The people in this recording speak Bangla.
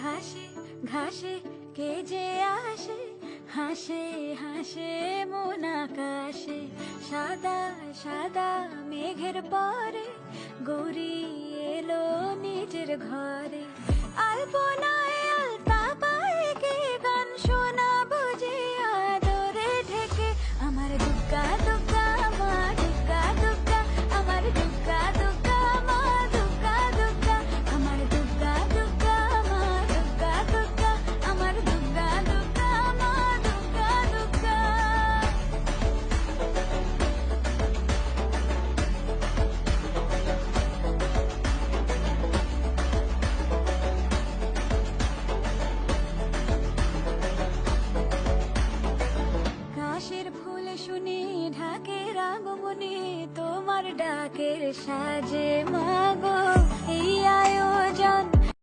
ঘাসে ঘাসে কে যে আসে, হাসে হাসে মন আকাশে। সাদা সাদা মেঘের পরে গৌরী এলো নিজের ঘরে। আলপনায় আলতা পায়ে কে গান শোনাবো যে আদরে ঢেকে। আমার দুগ্গা দুগ্গা মা দুগ্গা দুগ্গা, আমার দুগ্গা দুগ্গা মা দুগ্গা দুগ্গা, আমার দুগ্গা দুগ্গা মা দুগ্গা দুগ্গা, আমার দুগ্গা দুগ্গা মা দুগ্গা দুগ্গা। কাশের ফুল শুনি ঢাকের আগমনে, তোমার ডাকের সাজে মাগো